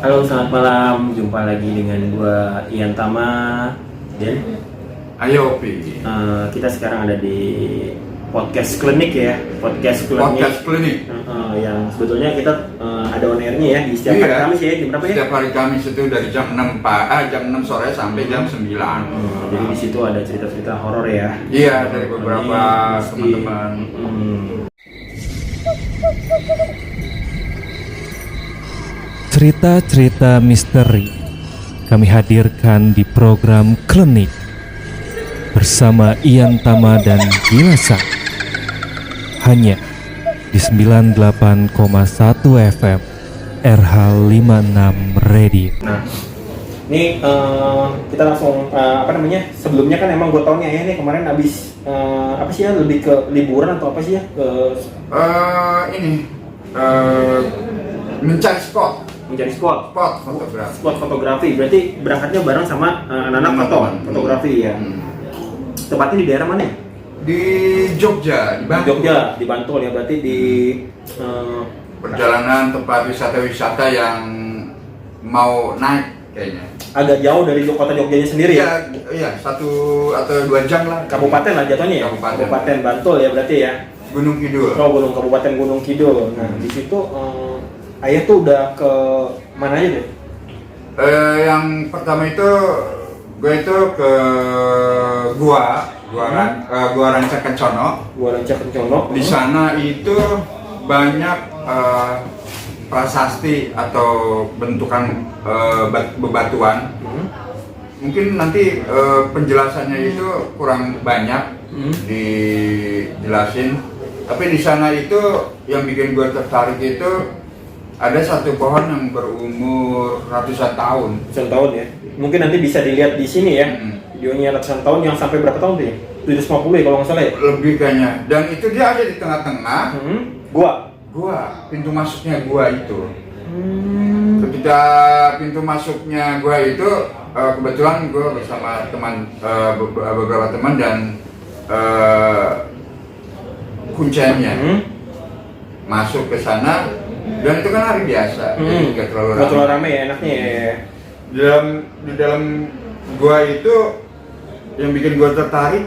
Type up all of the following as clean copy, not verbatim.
Halo, selamat malam. Jumpa lagi dengan gua Ian Tama dan Ayo Opi. kita sekarang ada di podcast klinik ya, podcast klinik. Podcast klinik. Yang sebetulnya kita ada on airnya ya di setiap hari Kamis ya, jam berapa ya? Setiap hari Kamis itu dari jam 6 sore sampai jam 9. Jadi di situ ada cerita-cerita horor ya. Iya, dari beberapa teman-teman. Cerita-cerita misteri kami hadirkan di program Klinik bersama Ian Tama dan Gilasa hanya di 98,1 FM RH56 Radio. Nah, ini kita langsung sebelumnya kan emang gue tau nih Ayah nih kemarin abis apa sih ya, lebih ke liburan atau apa sih ya ke Mencari spot fotografi. Berarti berangkatnya bareng sama anak-anak fotografi ya. Tepatnya di daerah mana ya? Di Jogja, di Bantul. Di Bantul ya, berarti di perjalanan tempat wisata yang mau naik kayaknya. Agak jauh dari kota Jogjanya sendiri ya? Iya, 1 atau 2 jam lah. Kabupaten lah jatuhnya ya? Kabupaten Bantul ya berarti ya? Gunung Kidul. Kabupaten Gunung Kidul. Nah, di situ Ayah tuh udah ke mana aja deh? Yang pertama itu gue itu ke Gua Ranca Kencono. Di sana itu banyak prasasti atau bentukan bebatuan. Mungkin nanti penjelasannya itu kurang banyak dijelasin. Tapi di sana itu yang bikin gue tertarik itu ada satu pohon yang berumur ratusan tahun. Ratusan tahun ya. Mungkin nanti bisa dilihat di sini ya. Videonya ratusan tahun yang sampai berapa tahun tuh ya? 750 ya kalau nggak salah ya? Lebih kayaknya. Dan itu dia ada di tengah-tengah. Gua, pintu masuknya gua itu. Ketika pintu masuknya gua itu kebetulan gua bersama beberapa teman dan kuncinya masuk ke sana. Dan itu kan hari biasa, jadi nggak terlalu ramai ya, enaknya ya. Di dalam gua itu yang bikin gua tertarik,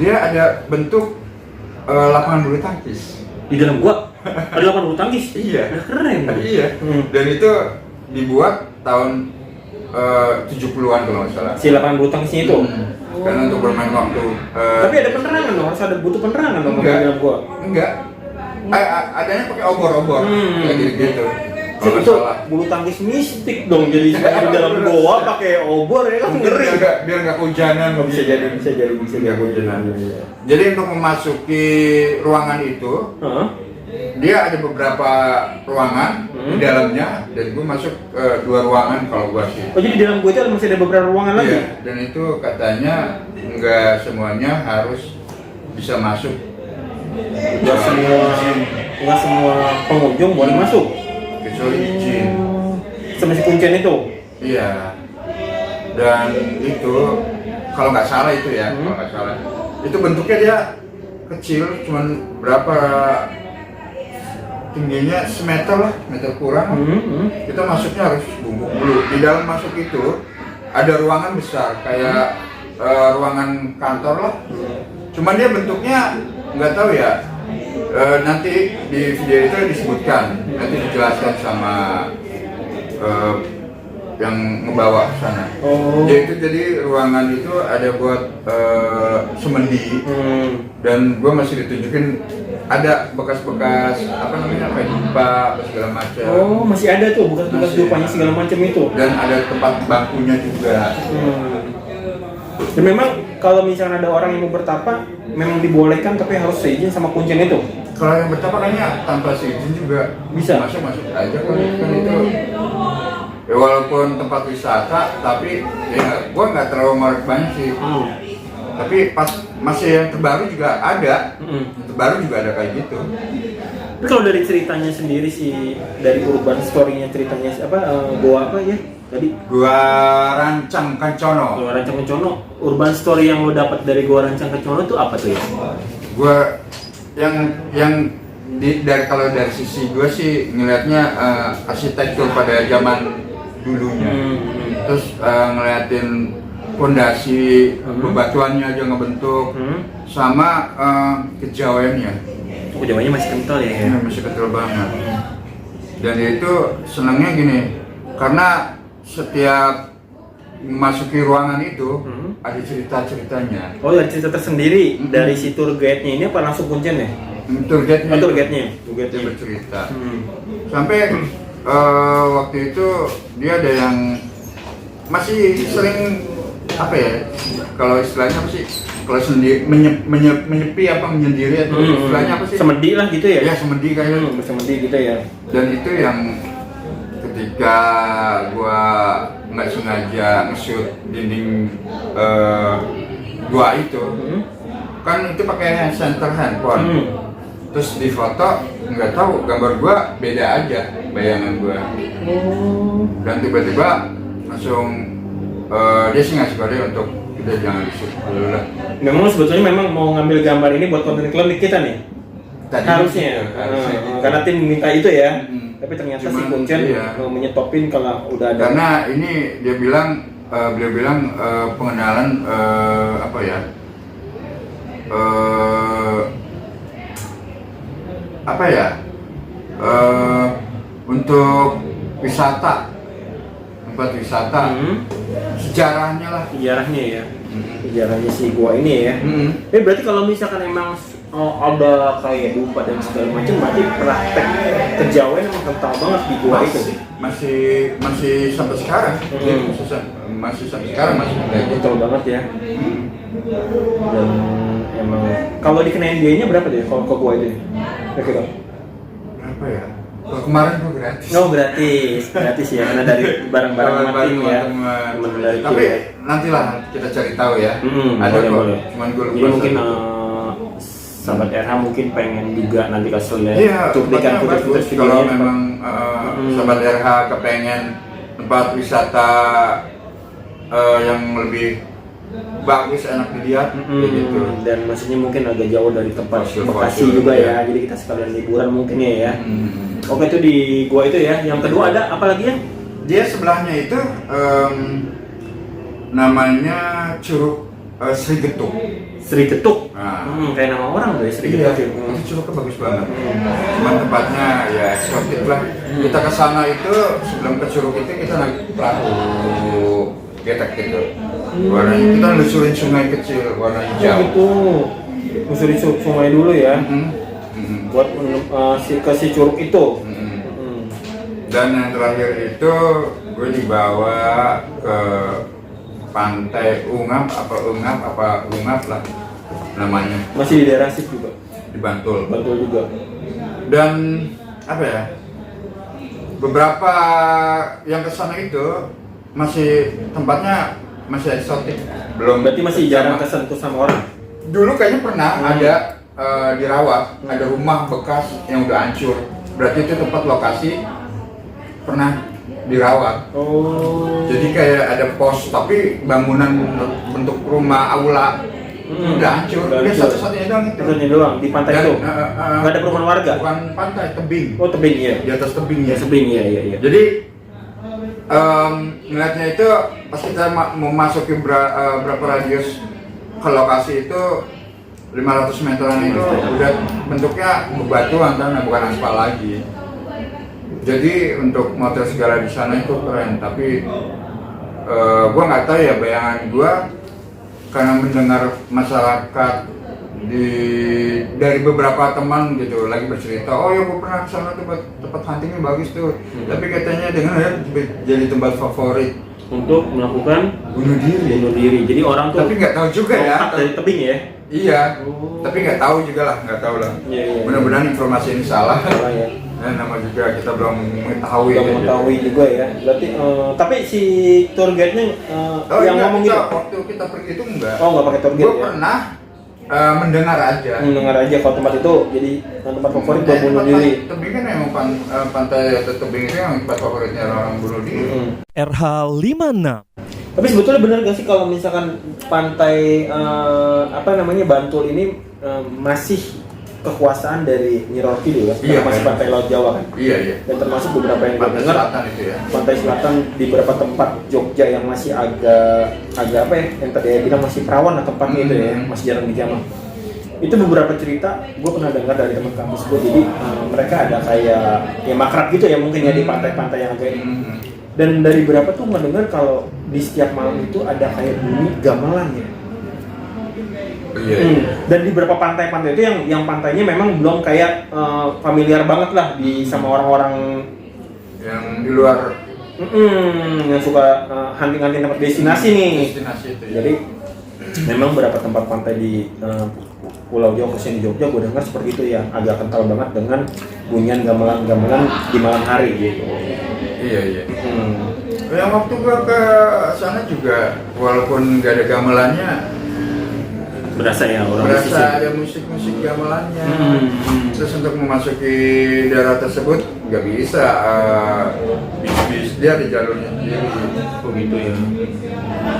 dia ada bentuk lapangan bulu tangkis. Di dalam gua ada lapangan bulu tangkis? Iya. Keren. Iya. Dan itu dibuat tahun 70-an kalau nggak salah. Si lapangan bulu tangkisnya itu? Karena untuk bermain waktu. Tapi ada penerangan dong, harus ada butuh penerangan dong di dalam gua. Enggak. Adanya pakai obor-obor, kayak gitu. Itu bulu tangkis mistik dong, jadi di dalam goa pakai obor ya kan ngeri. Biar nggak kehujanan. Bisa jadi kehujanan. Jadi untuk memasuki ruangan itu, dia ada beberapa ruangan di dalamnya, dan gue masuk 2 ruangan kalau gue sih. Oh, jadi di dalam gue itu masih ada beberapa ruangan lagi? Iya, dan itu katanya nggak semuanya harus bisa masuk. Nggak semua pengunjung boleh masuk kecuali izin sama si kuncen itu. Iya, dan itu kalau nggak salah itu ya, kalau nggak salah itu bentuknya dia kecil, cuman berapa tingginya, semeter lah, meter kurang. Kita masuknya harus bungkuk dulu. Di dalam masuk itu ada ruangan besar kayak ruangan kantor lah. Cuman dia bentuknya nggak tahu ya. Nanti di video itu disebutkan, nanti dijelaskan sama yang ngebawa ke sana. Jadi ruangan itu ada buat semendi, dan gue masih ditunjukin ada bekas-bekas kayak dupa segala macam. Oh, masih ada tuh bekas-bekas dupanya segala macam itu. Dan ada tempat bangkunya juga. Dan memang kalau misalnya ada orang yang mau bertapa, memang dibolehkan tapi harus seizin sama kuncen itu. Kalau yang bertapa kayaknya tanpa seizin juga bisa. Masuk aja kan itu. Ya, walaupun tempat wisata, tapi ya gua nggak terlalu marek banyak sih. Tapi pas masih yang terbaru juga ada. Yang terbaru juga ada kayak gitu. Tapi kalau dari ceritanya sendiri sih, dari urban story-nya ceritanya goa apa ya? Tadi Gua Ranca Kencono. Urban story yang lo dapat dari Gua Ranca Kencono itu apa tuh ya? Gua yang Kalau dari sisi gue sih ngelihatnya arsitektur pada zaman dulunya. Terus ngeliatin fondasi bebatuannya aja ngebentuk, sama kejawennya. Kejawennya masih kental ya? Ya, masih kental banget. Dan itu senangnya gini, karena setiap memasuki ruangan itu ada cerita-ceritanya. Oh, ada cerita tersendiri dari si tour guide-nya ini apa langsung kuncian ya? Tour guide-nya. Tour guide-nya. Dia bercerita. Sampai waktu itu dia ada yang masih sering apa ya? Kalau istilahnya apa sih? Kalau sendiri menyepi apa menyendiri atau istilahnya apa sih? Semedi lah gitu ya? Ya semedi kayaknya. Bersemedi gitu ya. Dan itu yang ketika gua nggak sengaja nge-shoot dinding gua itu, kan itu pakai center handphone. Terus di foto nggak tahu gambar gua beda aja bayangan gua. Dan tiba-tiba langsung dia sih ngasih kode untuk kita jangan di-shoot dulu lah. Memang sebetulnya memang mau ngambil gambar ini buat konten klinik kita nih. Harusnya. Karena tim minta itu ya. Tapi ternyata si Kuncen menyetopin kalau udah ada. Karena ini dia bilang, beliau bilang pengenalan apa ya? Apa ya? Untuk wisata, tempat wisata, sejarahnya lah. Sejarahnya ya. Sejarahnya si gua ini ya. Berarti kalau misalkan emang ada kayak dupa dan segala macam, berarti praktek kejawen emang kental banget di gua itu. Masih sampai sekarang. Masih sampai sekarang masih kental banget ya. Dan emang kalau dikenain biayanya berapa deh kalau ke gua itu? Kira-kira berapa ya? Kalau kemarin gua gratis. Oh gratis ya, karena dari barang-barang tim ya. Tapi nantilah kita cari tahu ya. Ada kok. Cuman gua lupa. Jadi mungkin sahabat RH mungkin pengen juga nanti kasih lihat cuplikan footage kalau memang sahabat RH kepengen tempat wisata yang lebih bagus, enak dilihat gitu. Dan maksudnya mungkin agak jauh dari tempat Bekasi juga ya. Jadi kita sekalian liburan mungkin ya. Oke, itu di gua itu ya. Yang kedua ada apa lagi ya? Dia sebelahnya itu namanya Curug Sri Getuk. Sri Getuk. Nah. Kayak nama orang tuh ya, Sri Iya, Getuk. itu curugnya bagus banget. Cuman tempatnya ya eksotik lah. Kita ke sana itu sebelum ke curug itu kita naik perahu getek gitu. Warnanya kita lusurin sungai kecil warna hijau. Gitu. Lusurin sungai dulu ya. Buat ke si curug itu. Dan yang terakhir itu gue dibawa ke pantai Ungap lah namanya. Masih di daerah Sip juga. Di Bantul. Bantul juga. Dan apa ya? Beberapa yang kesana itu masih tempatnya masih eksotik. Belum. Berarti masih jarang kesentuh sama orang. Dulu kayaknya pernah ada dirawat, ada rumah bekas yang udah hancur. Berarti itu tempat lokasi pernah dirawat. Jadi kayak ada pos, tapi bangunan bentuk rumah aula udah hancur. Dia satu-satunya doang itu. Satunya doang di pantai itu. Nggak ada perumahan warga. Bukan pantai, tebing. Oh tebing iya. Di atas tebing ya. Tebing iya. Jadi ngeliatnya itu pas kita mau masuki berapa radius ke lokasi itu 500 meteran itu udah bentuknya bebatuan kan, bukan aspal lagi. Jadi untuk motor segala di sana itu keren, tapi gua nggak tahu ya, bayangan gua karena mendengar masyarakat dari beberapa teman gitu lagi bercerita, oh ya gua pernah kesana, tempat huntingnya bagus tuh, tapi katanya dengar ya jadi tempat favorit untuk melakukan bunuh diri. Jadi orang tuh tapi nggak tahu juga ya dari tebing ya. Iya, tapi nggak tahu juga lah, nggak tahu lah. Iya. Mudah-mudahan informasi ini salah. Salah ya. Dan nama juga kita belum mengetahui. Juga ya. Berarti tapi si tour guide-nya yang ngomong gitu. Waktu kita pergi itu enggak. Oh, nggak pakai tour guide. Gue pernah mendengar aja kalau tempat itu jadi tempat favorit buat bunuh diri. Tebing kan memang pantai atau tebing itu yang tempat favoritnya orang bunuh diri. RH 56. Tapi sebetulnya benar gak sih kalau misalkan pantai Bantul ini masih kekuasaan dari Nyi Rorki dulu kan, Iya, masih kan. pantai Laut Jawa kan. Iya, iya. Dan termasuk beberapa yang gue Pantai dengar Selatan itu ya. pantai selatan di beberapa tempat Jogja yang masih agak apa ya, yang tadi saya bilang masih perawan lah tempatnya itu ya, masih jarang dijamah. Itu beberapa cerita gue pernah dengar dari teman kampus gue, jadi mereka ada kayak ya makrab gitu ya mungkin ya di pantai-pantai yang agak ini. Dan dari beberapa tuh ngedengar kalau di setiap malam itu ada kayak bunyi gamelan ya. Iya, iya. Dan di beberapa pantai-pantai itu yang pantainya memang belum kayak familiar banget lah di sama orang-orang Yang di luar yang suka hunting-hunting tempat destinasi nih. destinasi itu ya. Jadi memang beberapa tempat pantai di Pulau Jawa khususnya di Jogja gue dengar seperti itu ya, agak kental banget dengan bunyian gamelan-gamelan di malam hari gitu. Iya, iya. Yang waktu gua ke sana juga walaupun gak ada gamelannya, Berasa ya orang berasa musisi. ada musik-musik gamelannya. Terus untuk memasuki daerah tersebut nggak bisa, bis-bis dia ada jalurnya sendiri. Oh gitu ya.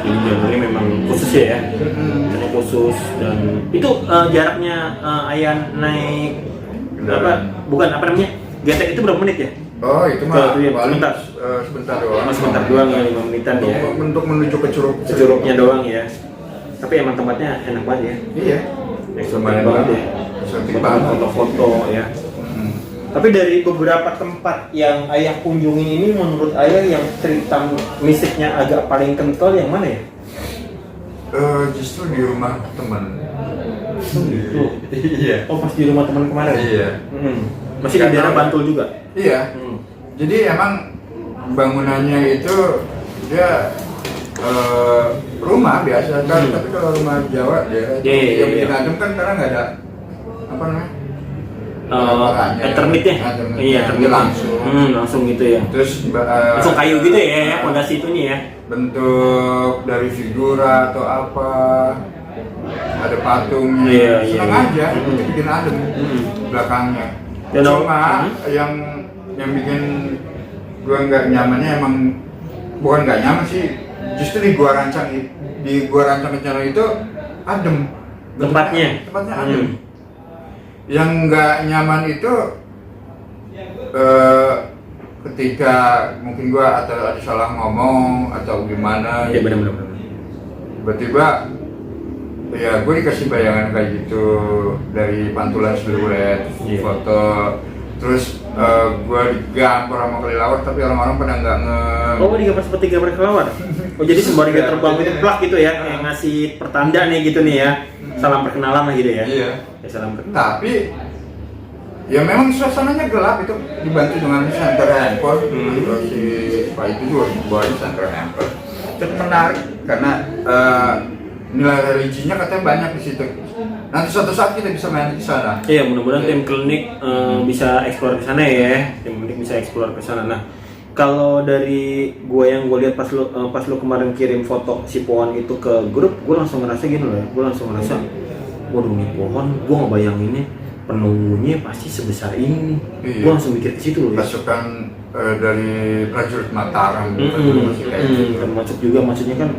Jadi jalurnya memang khusus ya. Jadi khusus dan itu jaraknya Ayan naik apa? Bukan apa namanya? GT itu berapa menit ya? Oh itu mah Itu ya, paling sebentar. sebentar doang. Sebentar doang ya, 5 menitan ya. Untuk menuju ke Curug. Curugnya doang ya. Tapi emang tempatnya enak banget ya. Iya. Eksotik banget ya. Eksotik Buat banget. foto-foto ya. Tapi dari beberapa tempat yang ayah kunjungi ini, menurut ayah yang cerita misiknya agak paling kental yang mana ya? Justru di rumah teman. Gitu. Iya. Oh pas di rumah teman kemarin? Iya. Masih di daerah Bantul juga? Iya. Jadi emang bangunannya itu dia rumah biasa kan, tapi kalau rumah Jawa dia yang bikin adem kan karena nggak ada apa namanya? Eternit ya? Iya, eternit langsung. Langsung gitu ya. Terus Langsung kayu gitu ya, fondasi itunya ya. bentuk dari figura atau apa, ada patungnya, Iya, senang iya. aja, itu bikin adem belakangnya. Dan Cuma yang bikin gua nggak nyamannya emang bukan nggak nyaman sih, justru di gua rancang rencana itu adem Tempatnya adem. Yang nggak nyaman itu ketika mungkin gua atau ada salah ngomong atau gimana. Iya benar-benar. Tiba-tiba ya gue dikasih bayangan kayak gitu dari pantulan siluet, foto, terus gue digambar sama kelelawar tapi orang-orang pada nggak Oh digambar seperti gambar kelelawar? Oh jadi sembari dia terbang itu plak gitu ya, kayak ngasih pertanda nih gitu nih ya, salam perkenalan lah gitu ya? Iya. Ya salam perkenalan. Tapi ya memang suasananya gelap, itu dibantu dengan senter handphone. Terus si Pak itu juga bawain senter handphone. Itu menarik karena nilai religinya katanya banyak di situ. Nanti suatu saat kita bisa main di sana. Iya, mudah-mudahan tim klinik bisa eksplor ke sana ya. Tim klinik bisa eksplor ke sana. Nah, kalau dari gue yang gue lihat pas lu kemarin kirim foto si pohon itu ke grup, gue langsung ngerasa gini loh ya. Gue langsung ngerasa, waduh nih pohon, gue ngebayanginnya penunggunya pasti sebesar ini. Iya. Gue langsung mikir ke situ loh ya. Pasukan dari prajurit Mataram. Termasuk juga maksudnya kan,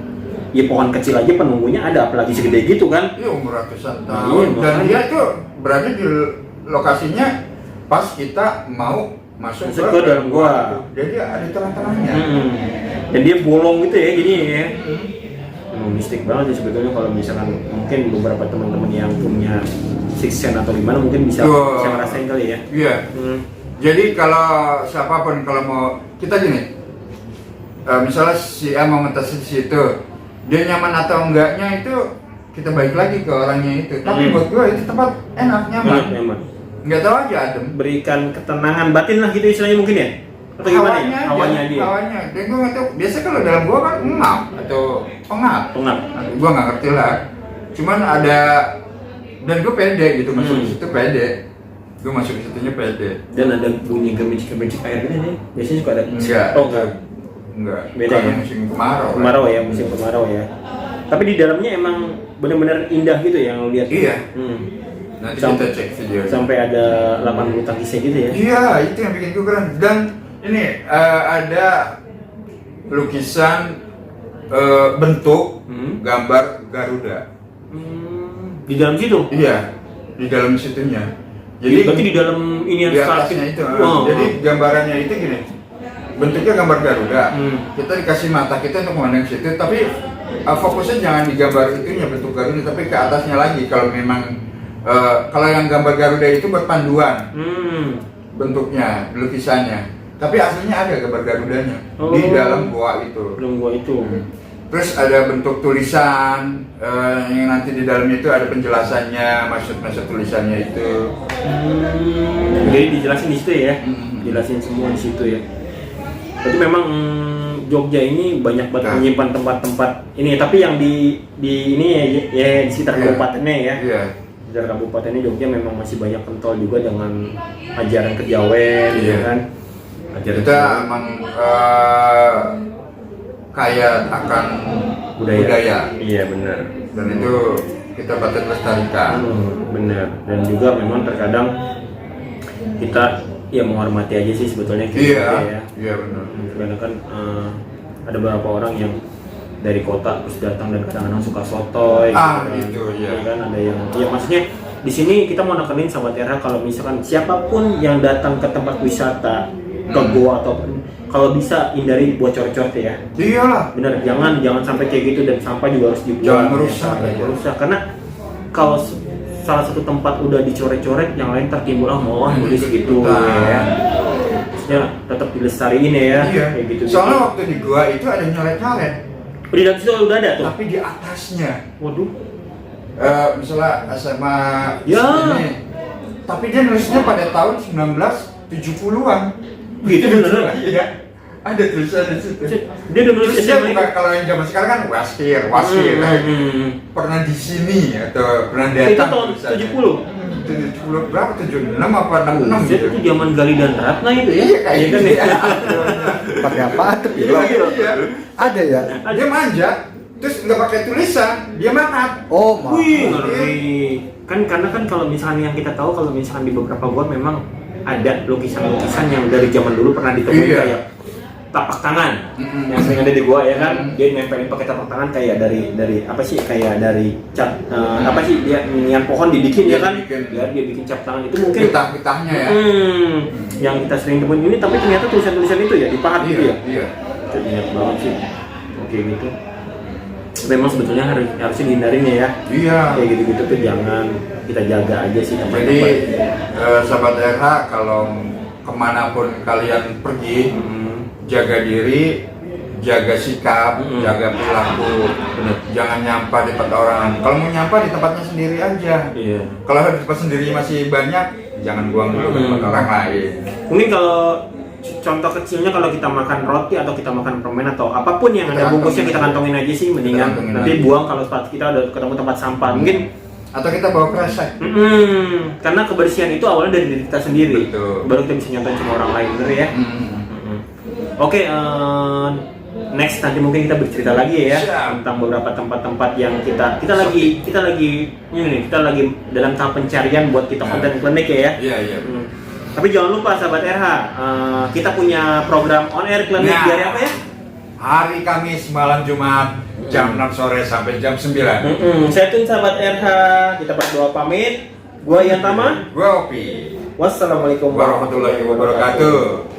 ya pohon kecil aja penunggunya ada, apalagi segede gitu kan. Iya, umur ratusan Iya, tahun. Dan makanya. dia itu berada di lokasinya pas kita mau masuk Masuk ke dalam gua. Jadi ada tengah-tengahnya. Dan dia bolong gitu ya, gini ya. Emang mistik banget sih sebetulnya, kalau misalkan mungkin beberapa teman-teman yang punya six sense atau gimana mungkin bisa ngerasain kali ya. Iya. Jadi kalau siapapun kalau mau kita gini, misalnya si A mau ngetes di situ, dia nyaman atau enggaknya itu kita balik lagi ke orangnya itu. Tapi buat gue itu tempat enak, nyaman. Nggak tahu aja adem. Berikan ketenangan batin lah gitu istilahnya mungkin ya. Atau gimana ya? Hawanya dia. Hawanya. Dan gue nggak tahu. Biasa kalau dalam gua kan ngap atau pengap. Gua nggak ngerti lah. Cuman ada, dan gue pede gitu masuk ke situ pede. Gue masuk ke situnya pede. Dan ada bunyi gemercik air gitu nih. Biasanya suka ada. Enggak. Oh enggak. Enggak. Beda ya? Musim kemarau. Kemarau ya, musim kemarau ya. Tapi di dalamnya emang benar-benar indah gitu ya yang lu lihat. Iya. Nanti kita cek video. Sampai ada 80 tangkisnya gitu ya. Iya, itu yang bikin gue keren. Dan ini ada lukisan bentuk gambar Garuda. Di dalam situ? Iya, di dalam situnya. Jadi berarti di dalam ini yang di atasnya itu. Jadi gambarannya itu gini. Bentuknya gambar Garuda. Kita dikasih mata kita untuk memandang situ, tapi fokusnya jangan di gambar itunya bentuk Garuda, tapi ke atasnya lagi. Kalau memang kalau yang gambar Garuda itu berpanduan bentuknya, lukisannya. Tapi aslinya ada gambar Garudanya di dalam gua itu. Dalam gua itu. Terus ada bentuk tulisan yang nanti di dalamnya itu ada penjelasannya, maksud tulisannya itu. Jadi dijelasin di situ ya, jelasin semua di situ ya. Berarti memang Jogja ini banyak banget menyimpan tempat-tempat ini, tapi yang di ini ya di sekitar kabupatennya ya. Iya. Di sekitar kabupatennya Jogja memang masih banyak kental juga dengan ajaran kejawen, ya kan? Ajaran kita emang kaya akan budaya. Iya benar. Dan itu kita patut lestarikan. Benar. Dan juga memang terkadang kita ya menghormati aja sih sebetulnya kita ya. Iya benar. Karena kan ada beberapa orang yang dari kota terus datang dan kadang-kadang suka sotoy. Gitu ya. Kan ada yang ya maksudnya di sini kita mau nekenin sahabat era kalau misalkan siapapun yang datang ke tempat wisata ke gua ataupun kalau bisa hindari buat coret-coret ya. Iyalah. Bener, jangan sampai kayak gitu dan sampah juga harus dibuang. Jangan merusak. Merusak karena kalau salah satu tempat udah dicoret-coret, yang lain tertimbul mau nulis gitu ya. Maksudnya tetap dilestariin ya. Iya. Kayak gitu. Soalnya waktu di gua itu ada nyoret-nyoret. Di dalam situ udah ada tuh. Tapi di atasnya. Waduh. Misalnya SMA Ya. ini. Tapi dia nulisnya pada tahun 1970-an. Gitu beneran. Iya. Ada tulisan di situ. Dia udah nulis Tulisnya SMA. bukan kalau yang zaman sekarang kan wasir. Pernah di sini atau pernah datang. Itu tahun 70. 70 berapa? 76 apa 66 Itu zaman Gali dan Ratna itu ya. Iya kayak kan gitu ya. Pakai apa tuh? Iya. Ada ya? Dia manja, terus nggak pakai tulisan, dia makan. Oh, maaf. Wih, ngeri. Kan karena kan kalau misalnya yang kita tahu kalau misalkan di beberapa gua memang ada lukisan-lukisan yang dari zaman dulu pernah ditemukan kayak tapak tangan yang sering ada di gua ya kan, dia nempelin pakai tapak tangan kayak dari apa sih, kayak dari cat apa sih dia minian pohon dibikin ya kan, dia bikin cap tangan itu mungkin pitah-pitahnya ya. Yang kita sering temuin ini, tapi ternyata tulisan-tulisan itu ya dipahat gitu ya. Iya. Ternyata banget sih. Oke gitu. Memang sebetulnya harusnya dihindarin ya. Iya. Kayak gitu-gitu tuh jangan, kita jaga aja sih tempat-tempat. Jadi sahabat RH kalau kemanapun kalian pergi, jaga diri, jaga sikap, jaga perilaku. Jangan nyampah di tempat orang. Kalau mau nyampah di tempatnya sendiri aja. Iya. Kalau di tempat sendiri masih banyak, jangan buang dulu ke tempat orang lain. Mungkin kalau contoh kecilnya kalau kita makan roti atau kita makan permen atau apapun yang ada bungkusnya kita kantongin aja sih, mendingan nanti buang kalau kita udah ketemu tempat sampah. Mungkin atau kita bawa kresek. Karena kebersihan itu awalnya dari diri kita sendiri. Betul. Baru kita bisa nyontohin sama orang lain, bener ya. Oke, next nanti mungkin kita bercerita lagi ya tentang beberapa tempat-tempat yang kita lagi dalam tahap pencarian buat kita konten klinik ya. Iya. Tapi jangan lupa sahabat RH, kita punya program on air klinik di hari apa ya? Hari Kamis malam Jumat jam 6 sore sampai jam 9. Saya tun sahabat RH, kita berdua pamit. Gua Ian Tama, Gua Opi. wassalamualaikum Warahmatullahi wabarakatuh.